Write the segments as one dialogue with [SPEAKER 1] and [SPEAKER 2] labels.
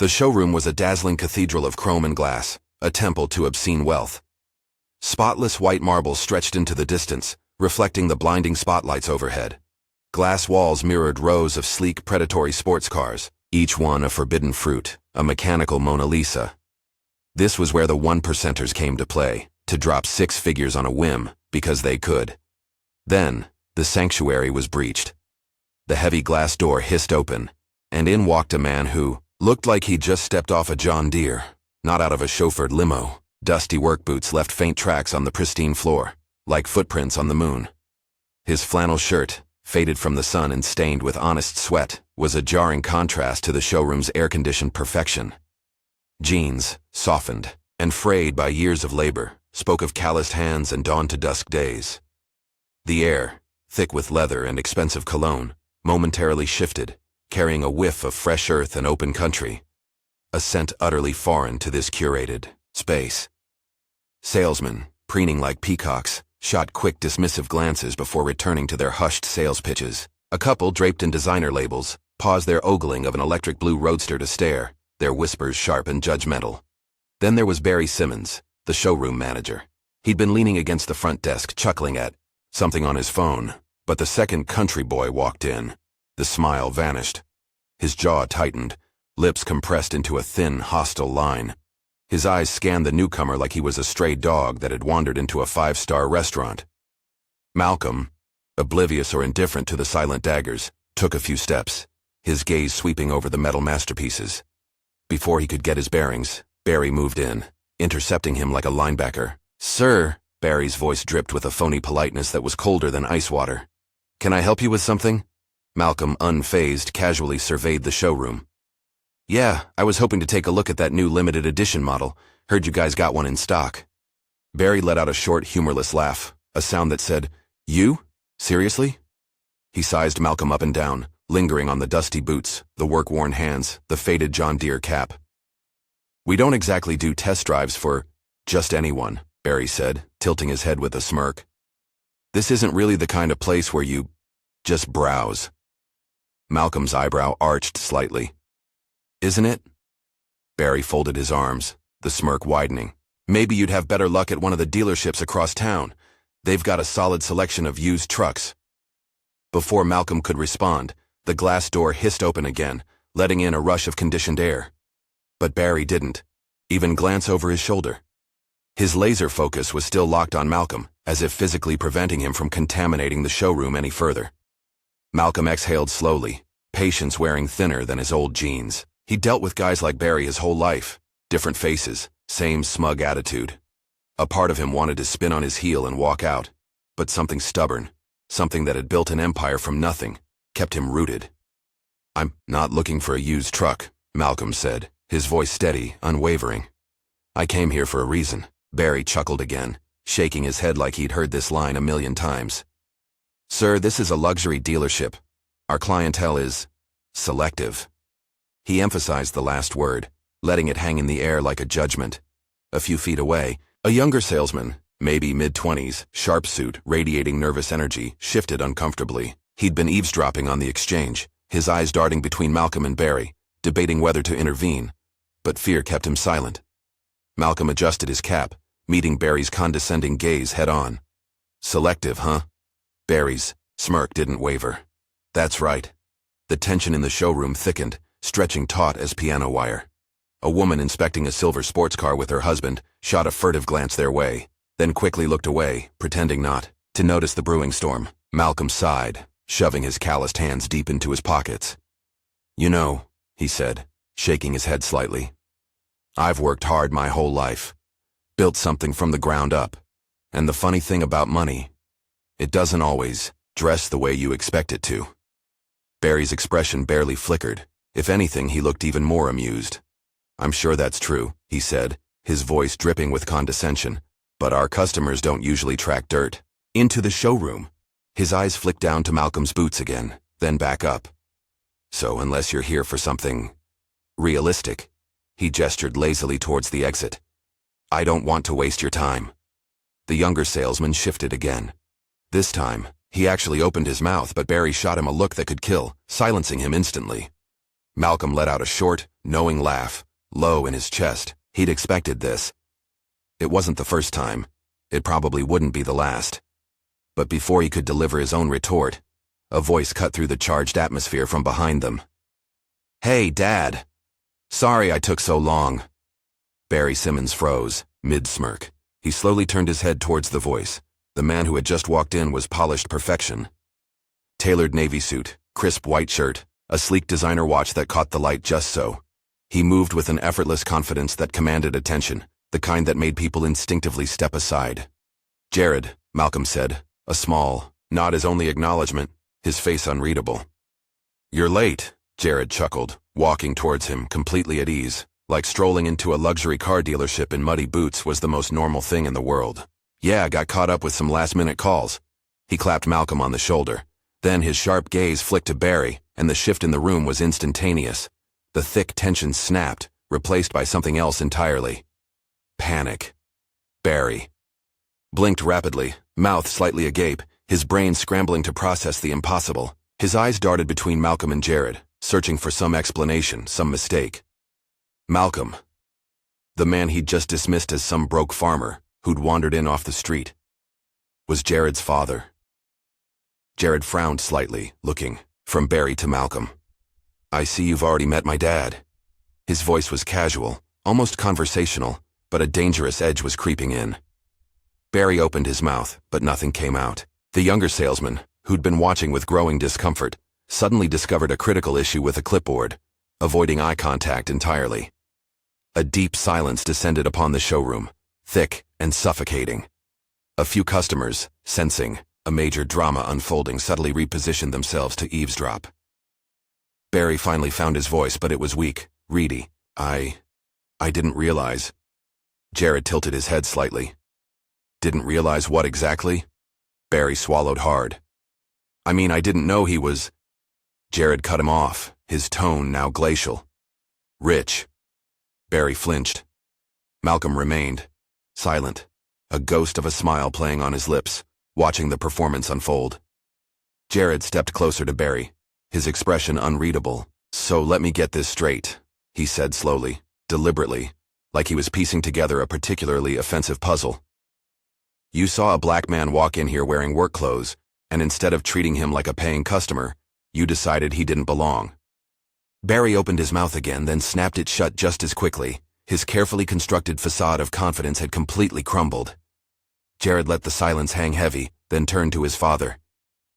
[SPEAKER 1] The showroom was a dazzling cathedral of chrome and glass, a temple to obscene wealth. Spotless white marble stretched into the distance, reflecting the blinding spotlights overhead. Glass walls mirrored rows of sleek predatory sports cars, each one a forbidden fruit, a mechanical Mona Lisa. This was where the 1%ers came to play, to drop six figures on a whim, because they could. Then, the sanctuary was breached. The heavy glass door hissed open, and in walked a man who looked like he'd just stepped off a John Deere, not out of a chauffeured limo. Dusty work boots left faint tracks on the pristine floor, like footprints on the moon. His flannel shirt, faded from the sun and stained with honest sweat, was a jarring contrast to the showroom's air-conditioned perfection. Jeans, softened and frayed by years of labor, spoke of calloused hands and dawn-to-dusk days. The air, thick with leather and expensive cologne, momentarily shifted, carrying a whiff of fresh earth and open country, a scent utterly foreign to this curated space. Salesmen, preening like peacocks, shot quick dismissive glances before returning to their hushed sales pitches. A couple draped in designer labels paused their ogling of an electric blue roadster to stare, their whispers sharp and judgmental. Then there was Barry Simmons, the showroom manager. He'd been leaning against the front desk, chuckling at something on his phone, but the second country boy walked in. The smile vanished. His jaw tightened, lips compressed into a thin, hostile line. His eyes scanned the newcomer like he was a stray dog that had wandered into a five-star restaurant. Malcolm, oblivious or indifferent to the silent daggers, took a few steps, his gaze sweeping over the metal masterpieces. Before he could get his bearings, Barry moved in, intercepting him like a linebacker. "Sir," Barry's voice dripped with a phony politeness that was colder than ice water. "Can I help you with something?" Malcolm, unfazed, casually surveyed the showroom. "Yeah, I was hoping to take a look at that new limited edition model. Heard you guys got one in stock." Barry let out a short, humorless laugh, a sound that said, "You? Seriously?" He sized Malcolm up and down, lingering on the dusty boots, the work-worn hands, the faded John Deere cap. "We don't exactly do test drives for just anyone," Barry said, tilting his head with a smirk. "This isn't really the kind of place where you just browse." Malcolm's eyebrow arched slightly. "Isn't it?" Barry folded his arms, the smirk widening. "Maybe you'd have better luck at one of the dealerships across town. They've got a solid selection of used trucks." Before Malcolm could respond, the glass door hissed open again, letting in a rush of conditioned air. But Barry didn't even glance over his shoulder. His laser focus was still locked on Malcolm, as if physically preventing him from contaminating the showroom any further. Malcolm exhaled slowly, patience wearing thinner than his old jeans. He'd dealt with guys like Barry his whole life, different faces, same smug attitude. A part of him wanted to spin on his heel and walk out, but something stubborn, something that had built an empire from nothing, kept him rooted. "I'm not looking for a used truck," Malcolm said, his voice steady, unwavering. "I came here for a reason." Barry chuckled again, shaking his head like he'd heard this line a million times. "Sir, this is a luxury dealership. Our clientele is selective." He emphasized the last word, letting it hang in the air like a judgment. A few feet away, a younger salesman, maybe mid-20s, sharp suit, radiating nervous energy, shifted uncomfortably. He'd been eavesdropping on the exchange, his eyes darting between Malcolm and Barry, debating whether to intervene, but fear kept him silent. Malcolm adjusted his cap, meeting Barry's condescending gaze head-on. "Selective, huh?" Barry's smirk didn't waver. "That's right." The tension in the showroom thickened, stretching taut as piano wire. A woman inspecting a silver sports car with her husband shot a furtive glance their way, then quickly looked away, pretending not to notice the brewing storm. Malcolm sighed, shoving his calloused hands deep into his pockets. "You know," he said, shaking his head slightly, "I've worked hard my whole life, built something from the ground up, and the funny thing about money, it doesn't always dress the way you expect it to." Barry's expression barely flickered. If anything, he looked even more amused. "I'm sure that's true," he said, his voice dripping with condescension, "but our customers don't usually track dirt into the showroom." His eyes flicked down to Malcolm's boots again, then back up. "So unless you're here for something realistic," he gestured lazily towards the exit, "I don't want to waste your time." The younger salesman shifted again. This time, he actually opened his mouth, but Barry shot him a look that could kill, silencing him instantly. Malcolm let out a short, knowing laugh, low in his chest. He'd expected this. It wasn't the first time. It probably wouldn't be the last. But before he could deliver his own retort, a voice cut through the charged atmosphere from behind them. "Hey, Dad. Sorry I took so long." Barry Simmons froze, mid-smirk. He slowly turned his head towards the voice. The man who had just walked in was polished perfection. Tailored navy suit, crisp white shirt, a sleek designer watch that caught the light just so. He moved with an effortless confidence that commanded attention, the kind that made people instinctively step aside. "Jared," Malcolm said, a small, nod his only acknowledgement, his face unreadable. "You're late," Jared chuckled, walking towards him, completely at ease, like strolling into a luxury car dealership in muddy boots was the most normal thing in the world. "Yeah, I got caught up with some last-minute calls." He clapped Malcolm on the shoulder. Then his sharp gaze flicked to Barry, and the shift in the room was instantaneous. The thick tension snapped, replaced by something else entirely. Panic. Barry blinked rapidly, mouth slightly agape, his brain scrambling to process the impossible. His eyes darted between Malcolm and Jared, searching for some explanation, some mistake. Malcolm, the man he'd just dismissed as some broke farmer who'd wandered in off the street, was Jared's father. Jared frowned slightly, looking from Barry to Malcolm. "I see you've already met my dad." His voice was casual, almost conversational, but a dangerous edge was creeping in. Barry opened his mouth, but nothing came out. The younger salesman, who'd been watching with growing discomfort, suddenly discovered a critical issue with a clipboard, avoiding eye contact entirely. A deep silence descended upon the showroom, thick and suffocating. A few customers, sensing a major drama unfolding, subtly repositioned themselves to eavesdrop. Barry finally found his voice, but it was weak, reedy. I didn't realize." Jared tilted his head slightly. "Didn't realize what exactly?" Barry swallowed hard. "I mean, I didn't know he was—" Jared cut him off, his tone now glacial. "Rich." Barry flinched. Malcolm remained, silent, a ghost of a smile playing on his lips, watching the performance unfold. Jared stepped closer to Barry, his expression unreadable. "So let me get this straight," he said slowly, deliberately, like he was piecing together a particularly offensive puzzle. "You saw a black man walk in here wearing work clothes, and instead of treating him like a paying customer, you decided he didn't belong." Barry opened his mouth again, then snapped it shut just as quickly. His carefully constructed facade of confidence had completely crumbled. Jared let the silence hang heavy, then turned to his father.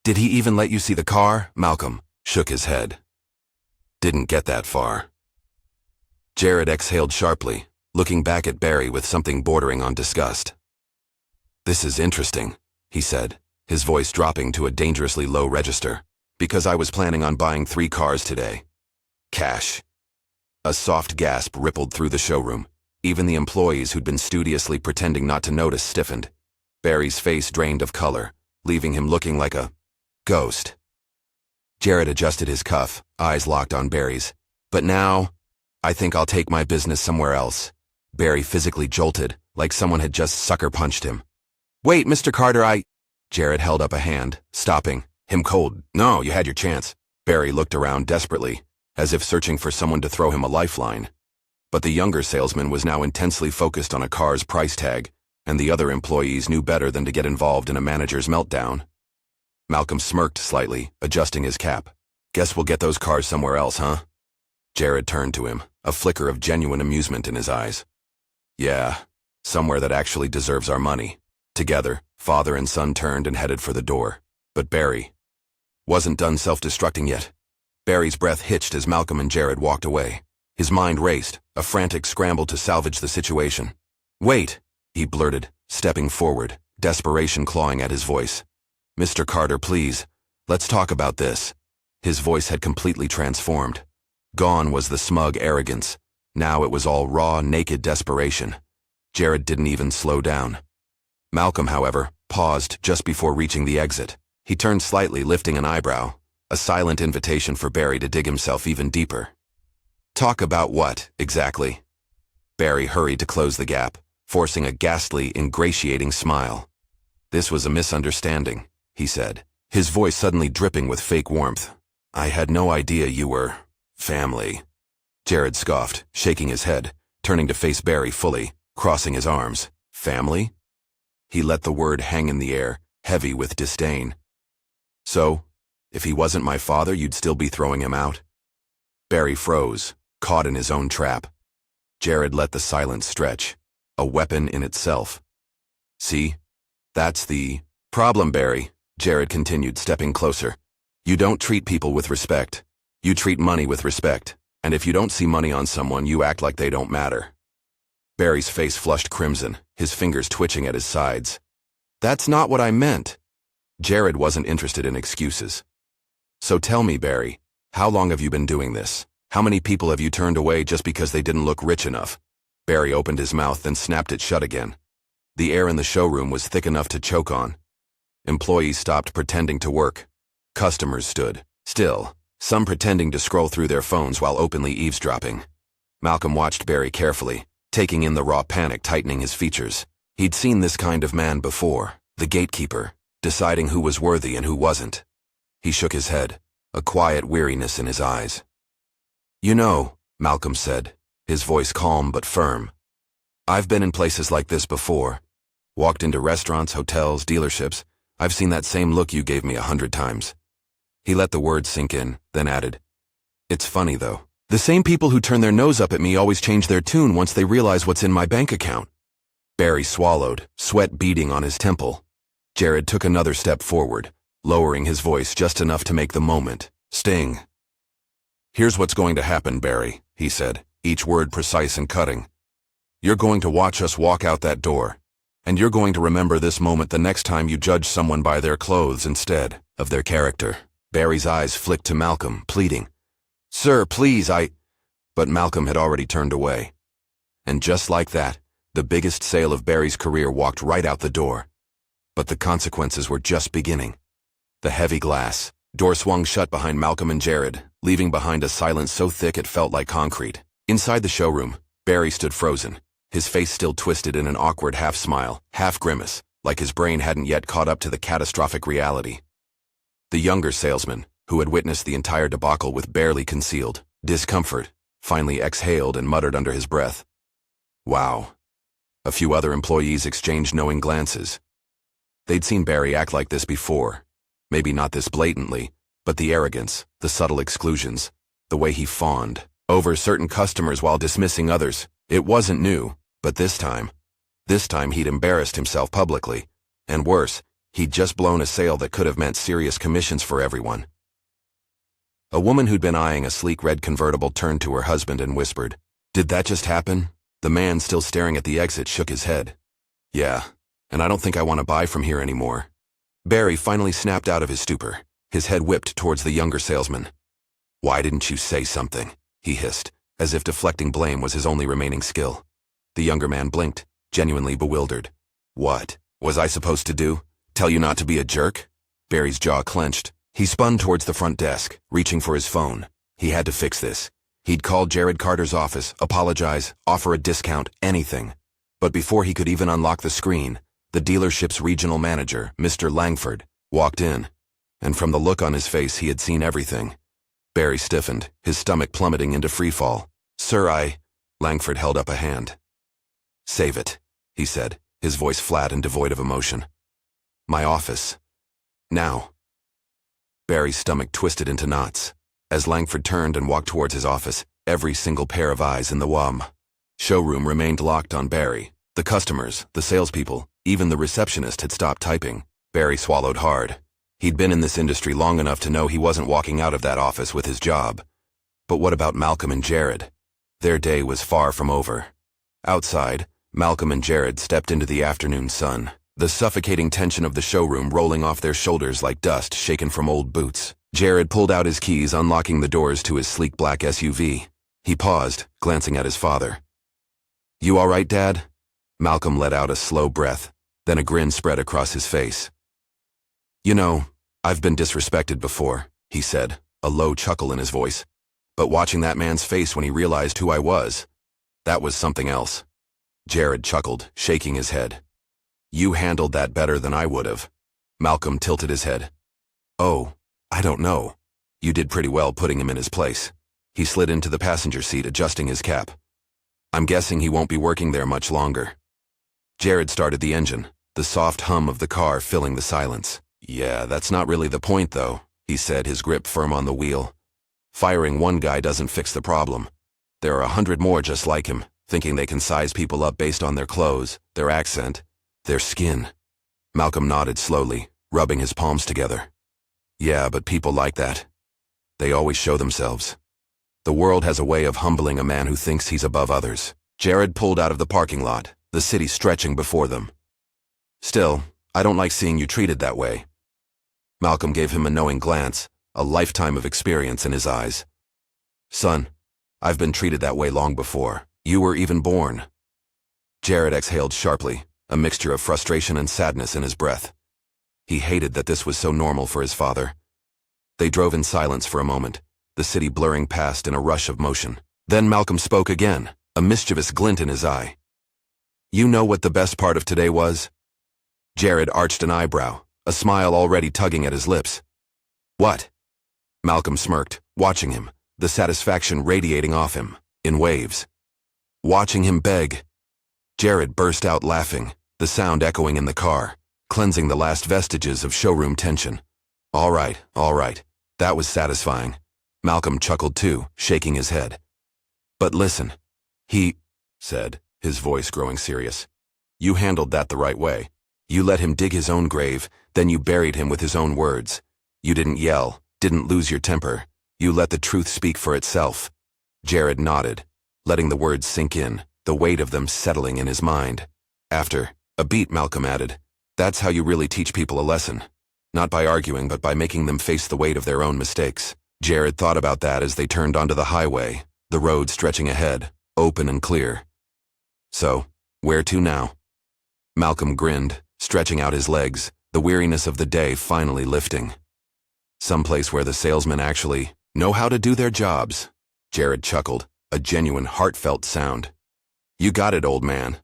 [SPEAKER 1] "Did he even let you see the car?" Malcolm shook his head. "Didn't get that far." Jared exhaled sharply, looking back at Barry with something bordering on disgust. "This is interesting," he said, his voice dropping to a dangerously low register. "Because I was planning on buying 3 cars today. Cash." A soft gasp rippled through the showroom. Even the employees who'd been studiously pretending not to notice stiffened. Barry's face drained of color, leaving him looking like a ghost. Jared adjusted his cuff, eyes locked on Barry's. "But now, I think I'll take my business somewhere else." Barry physically jolted, like someone had just sucker-punched him. "Wait, Mr. Carter, Jared held up a hand, stopping him cold. "No, you had your chance." Barry looked around desperately, as if searching for someone to throw him a lifeline. But the younger salesman was now intensely focused on a car's price tag, and the other employees knew better than to get involved in a manager's meltdown. Malcolm smirked slightly, adjusting his cap. "Guess we'll get those cars somewhere else, huh?" Jared turned to him, a flicker of genuine amusement in his eyes. "Yeah, somewhere that actually deserves our money." Together, father and son turned and headed for the door. But Barry wasn't done self-destructing yet. Barry's breath hitched as Malcolm and Jared walked away. His mind raced, a frantic scramble to salvage the situation. "Wait," he blurted, stepping forward, desperation clawing at his voice. "Mr. Carter, please, let's talk about this." His voice had completely transformed. Gone was the smug arrogance. Now it was all raw, naked desperation. Jared didn't even slow down. Malcolm, however, paused just before reaching the exit. He turned slightly, lifting an eyebrow, a silent invitation for Barry to dig himself even deeper. "Talk about what, exactly?" Barry hurried to close the gap, forcing a ghastly, ingratiating smile. "This was a misunderstanding," he said, his voice suddenly dripping with fake warmth. "I had no idea you were Family. Jared scoffed, shaking his head, turning to face Barry fully, crossing his arms. Family? He let the word hang in the air, heavy with disdain. So, if he wasn't my father, you'd still be throwing him out? Barry froze, caught in his own trap. Jared let the silence stretch, a weapon in itself. See? That's the problem, Barry, Jared continued, stepping closer. You don't treat people with respect. You treat money with respect, and if you don't see money on someone, you act like they don't matter. Barry's face flushed crimson, his fingers twitching at his sides. That's not what I meant. Jared wasn't interested in excuses. So tell me, Barry, how long have you been doing this? How many people have you turned away just because they didn't look rich enough? Barry opened his mouth, then snapped it shut again. The air in the showroom was thick enough to choke on. Employees stopped pretending to work. Customers stood still, some pretending to scroll through their phones while openly eavesdropping. Malcolm watched Barry carefully, taking in the raw panic tightening his features. He'd seen this kind of man before, the gatekeeper, deciding who was worthy and who wasn't. He shook his head, a quiet weariness in his eyes. You know, Malcolm said, his voice calm but firm. I've been in places like this before. Walked into restaurants, hotels, dealerships. I've seen that same look you gave me 100 times. He let the words sink in, then added, It's funny, though. The same people who turn their nose up at me always change their tune once they realize what's in my bank account. Barry swallowed, sweat beading on his temple. Jared took another step forward, lowering his voice just enough to make the moment sting. Here's what's going to happen, Barry, he said, each word precise and cutting. You're going to watch us walk out that door, and you're going to remember this moment the next time you judge someone by their clothes instead of their character. Barry's eyes flicked to Malcolm, pleading, Sir, please, But Malcolm had already turned away. And just like that, the biggest sale of Barry's career walked right out the door. But the consequences were just beginning. The heavy glass door swung shut behind Malcolm and Jared, leaving behind a silence so thick it felt like concrete. Inside the showroom, Barry stood frozen, his face still twisted in an awkward half-smile, half-grimace, like his brain hadn't yet caught up to the catastrophic reality. The younger salesman, who had witnessed the entire debacle with barely concealed discomfort, finally exhaled and muttered under his breath, Wow. A few other employees exchanged knowing glances. They'd seen Barry act like this before. Maybe not this blatantly, but the arrogance, the subtle exclusions, the way he fawned over certain customers while dismissing others. It wasn't new, but this time he'd embarrassed himself publicly. And worse, he'd just blown a sale that could have meant serious commissions for everyone. A woman who'd been eyeing a sleek red convertible turned to her husband and whispered, Did that just happen? The man, still staring at the exit, shook his head. Yeah, and I don't think I want to buy from here anymore. Barry finally snapped out of his stupor, his head whipped towards the younger salesman. Why didn't you say something? He hissed, as if deflecting blame was his only remaining skill. The younger man blinked, genuinely bewildered. What was I supposed to do? Tell you not to be a jerk? Barry's jaw clenched. He spun towards the front desk, reaching for his phone. He had to fix this. He'd call Jared Carter's office, apologize, offer a discount, anything. But before he could even unlock the screen, the dealership's regional manager, Mr. Langford, walked in. And from the look on his face, he had seen everything. Barry stiffened, his stomach plummeting into freefall. Sir, Langford held up a hand. Save it, he said, his voice flat and devoid of emotion. My office. Now. Barry's stomach twisted into knots. As Langford turned and walked towards his office, every single pair of eyes in the showroom remained locked on Barry. The customers, the salespeople, even the receptionist had stopped typing. Barry swallowed hard. He'd been in this industry long enough to know he wasn't walking out of that office with his job. But what about Malcolm and Jared? Their day was far from over. Outside, Malcolm and Jared stepped into the afternoon sun, the suffocating tension of the showroom rolling off their shoulders like dust shaken from old boots. Jared pulled out his keys, unlocking the doors to his sleek black SUV. He paused, glancing at his father. You all right, Dad? Malcolm let out a slow breath, then a grin spread across his face. You know, I've been disrespected before, he said, a low chuckle in his voice. But watching that man's face when he realized who I was, that was something else. Jared chuckled, shaking his head. You handled that better than I would have. Malcolm tilted his head. Oh, I don't know. You did pretty well putting him in his place. He slid into the passenger seat, adjusting his cap. I'm guessing he won't be working there much longer. Jared started the engine, the soft hum of the car filling the silence. Yeah, that's not really the point, though, he said, his grip firm on the wheel. Firing one guy doesn't fix the problem. There are 100 more just like him, thinking they can size people up based on their clothes, their accent, their skin. Malcolm nodded slowly, rubbing his palms together. Yeah, but people like that. They always show themselves. The world has a way of humbling a man who thinks he's above others. Jared pulled out of the parking lot, the city stretching before them. Still, I don't like seeing you treated that way. Malcolm gave him a knowing glance, a lifetime of experience in his eyes. Son, I've been treated that way long before. You were even born. Jared exhaled sharply, a mixture of frustration and sadness in his breath. He hated that this was so normal for his father. They drove in silence for a moment, the city blurring past in a rush of motion. Then Malcolm spoke again, a mischievous glint in his eye. You know what the best part of today was? Jared arched an eyebrow, a smile already tugging at his lips. What? Malcolm smirked, watching him, the satisfaction radiating off him, in waves. Watching him beg. Jared burst out laughing, the sound echoing in the car, cleansing the last vestiges of showroom tension. All right, that was satisfying. Malcolm chuckled too, shaking his head. But listen, he said, his voice growing serious. You handled that the right way. You let him dig his own grave, then you buried him with his own words. You didn't yell, didn't lose your temper. You let the truth speak for itself. Jared nodded, letting the words sink in, the weight of them settling in his mind. After a beat, Malcolm added, that's how you really teach people a lesson. Not by arguing, but by making them face the weight of their own mistakes. Jared thought about that as they turned onto the highway, the road stretching ahead, open and clear. So, where to now? Malcolm grinned, stretching out his legs, the weariness of the day finally lifting. Someplace where the salesmen actually know how to do their jobs. Jared chuckled, a genuine, heartfelt sound. You got it, old man.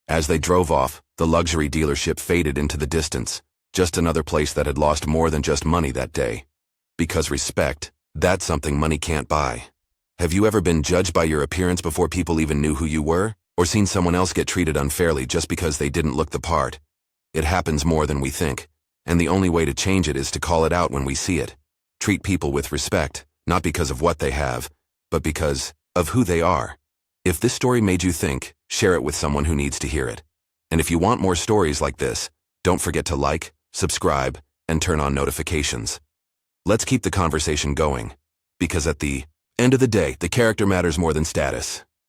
[SPEAKER 1] As they drove off, the luxury dealership faded into the distance, just another place that had lost more than just money that day. Because respect, that's something money can't buy. Have you ever been judged by your appearance before people even knew who you were? Or seen someone else get treated unfairly just because they didn't look the part? It happens more than we think, and the only way to change it is to call it out when we see it. Treat people with respect, not because of what they have, but because of who they are. If this story made you think, share it with someone who needs to hear it. And if you want more stories like this, don't forget to like, subscribe, and turn on notifications. Let's keep the conversation going, because at the end of the day, the character matters more than status.